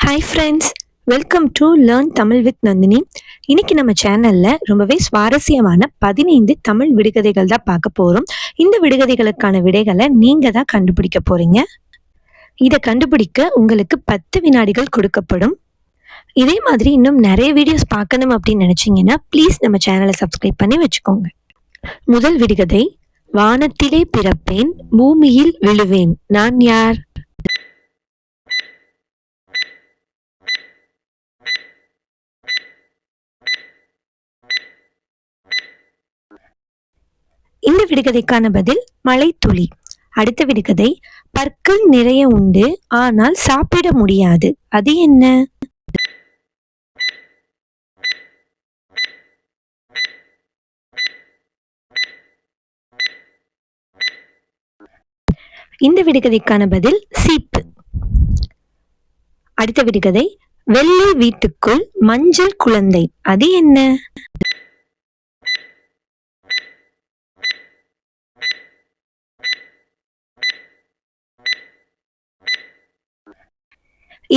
Hi friends, welcome to learn Tamil with Nandini. இன்னைக்கு நம்ம சேனல்ல ரொம்பவே சுவாரஸ்யமான 15 தமிழ் விடுகதைகள் தான் பார்க்க போறோம். இந்த விடுகதைகளுக்கான விடைகளை நீங்க தான் கண்டுபிடிக்க போறீங்க. இதை கண்டுபிடிக்க உங்களுக்கு 10 வினாடிகள் கொடுக்கப்படும். இதே மாதிரி இன்னும் நிறைய வீடியோஸ் பார்க்கணும் அப்படின்னு நினைச்சீங்கன்னா ப்ளீஸ் நம்ம சேனலை சப்ஸ்கிரைப் பண்ணி வச்சுக்கோங்க. முதல் விடுகதை, வானத்திலே பிறப்பேன், பூமியில் விழுவேன், நான் யார்? இந்த விடுகதைக்கான பதில் மழைத்துளி. அடுத்த விடுகதை, பற்கள் நிறைய உண்டு ஆனால் சாப்பிட முடியாது, அது என்ன? இந்த விடுகதைக்கான பதில் சீப்பு. அடுத்த விடுகதை, வெள்ளை வீட்டுக்குள் மஞ்சள் குழந்தை, அது என்ன?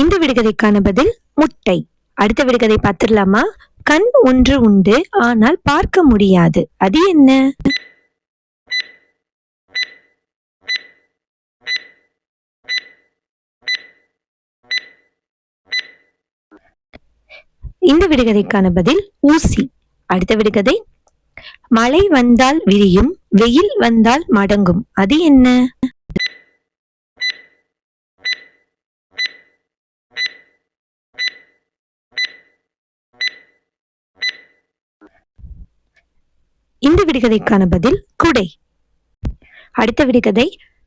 இந்த விடுகதைக்கான பதில் முட்டை. அடுத்த விடுகதை பார்த்துடலாமா? கண் ஒன்று உண்டு ஆனால் பார்க்க முடியாது, அது என்ன? இந்த விடுகதைக்கான பதில் ஊசி. அடுத்த விடுகதை, மழை வந்தால் விரியும், வெயில் வந்தால் மடங்கும், அது என்ன? இந்த விடுகதைக்கான பதில் குடை. அடுத்த விடுகதை,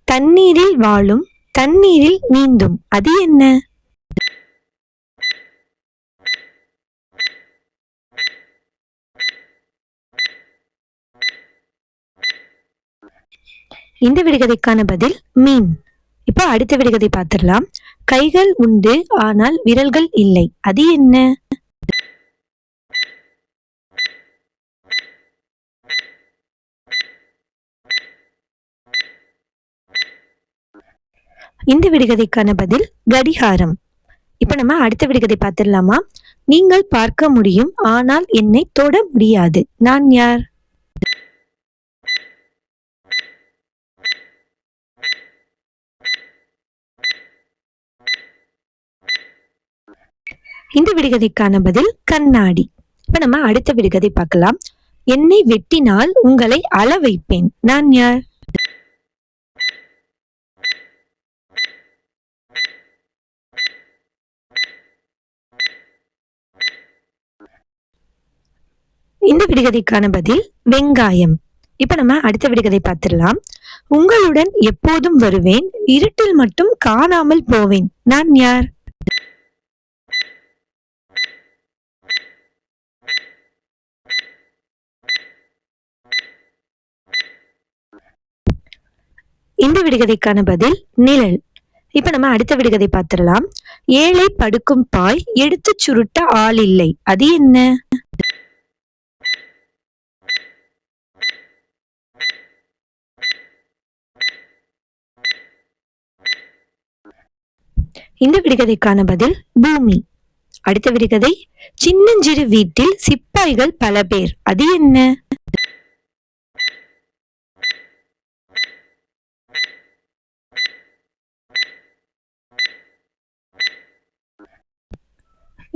தண்ணீரில் வாழும், தண்ணீரில் நீந்தும், அது என்ன? இந்த விடுகதைக்கான பதில் மீன். இப்போ அடுத்த விடுகதை பார்த்துடலாம். கைகள் உண்டு ஆனால் விரல்கள் இல்லை, அது என்ன? இந்த விடுகதைக்கான பதில் கடிகாரம். இப்ப நம்ம அடுத்த விடுகதை பார்த்துடலாமா? நீங்கள் பார்க்க முடியும் ஆனால் என்னை தொட முடியாது, நான் யார்? இந்த விடுகதைக்கான பதில் கண்ணாடி. இப்ப நம்ம அடுத்த விடுகதை பார்க்கலாம். என்னை வெட்டினால் உங்களை அள வைப்பேன், நான் யார்? இந்த விடுகதைக்கான பதில் வெங்காயம். இப்ப நம்ம அடுத்த விடுகதை பார்த்துடலாம். உங்களுடன் எப்போதும் வருவேன், இருட்டில் மட்டும் காணாமல் போவேன், நான் யார்? இந்த விடுகதைக்கான பதில் நிழல். இப்ப நம்ம அடுத்த விடுகதை பார்த்துடலாம். ஏழை படுக்கும் பாய், எடுத்து சுருட்ட ஆள் இல்லை, அது என்ன? இந்த விடுகதைக்கான பதில் பூமி. அடுத்த விடுகதை, சின்னஞ்சிறு வீட்டில் சிப்பாய்கள் பல பேர், அது என்ன?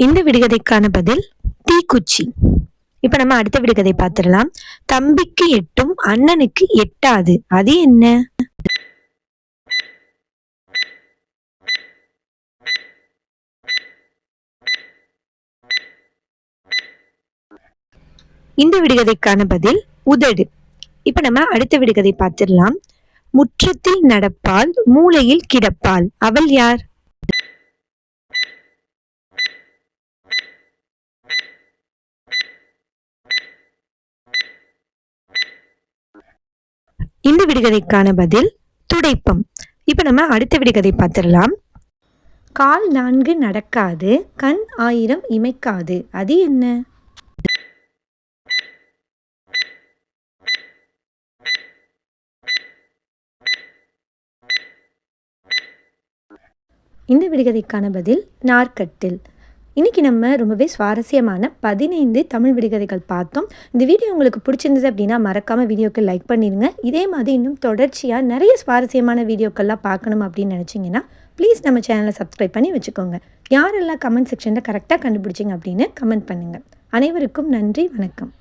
இந்த விடுகதைக்கான பதில் தீக்குச்சி. இப்ப நம்ம அடுத்த விடுகதை பார்த்துடலாம். தம்பிக்கு எட்டும் அண்ணனுக்கு எட்டாது, அது என்ன? இந்த விடுகதைக்கான பதில் உதடு. இப்ப நம்ம அடுத்த விடுகதை பார்த்துடலாம். முற்றத்தில் நடப்பால், மூலையில் கிடப்பாள், அவள் யார்? இந்த விடுகதைக்கான பதில் துடைப்பம். இப்ப நம்ம அடுத்த விடுகதை பார்த்துடலாம். கால் 4 நடக்காது, கண் 1000 இமைக்காது, அது என்ன? இந்த விடுகதைக்கான பதில் நார்க்கட்டில். இன்றைக்கி நம்ம ரொம்பவே சுவாரஸ்யமான 15 தமிழ் விடுகதைகள் பார்த்தோம். இந்த வீடியோ உங்களுக்கு பிடிச்சிருந்தது அப்படின்னா மறக்காமல் வீடியோக்கு லைக் பண்ணிடுங்க. இதே மாதிரி இன்னும் தொடர்ச்சியாக நிறைய சுவாரஸ்யமான வீடியோக்கள்லாம் பார்க்கணும் அப்படின்னு நினச்சிங்கன்னா ப்ளீஸ் நம்ம சேனலை சப்ஸ்கிரைப் பண்ணி வச்சுக்கோங்க. யாரெல்லாம் கமெண்ட் செக்ஷனில் கரெக்டாக கண்டுபிடிச்சிங்க அப்படின்னு கமெண்ட் பண்ணுங்கள். அனைவருக்கும் நன்றி, வணக்கம்.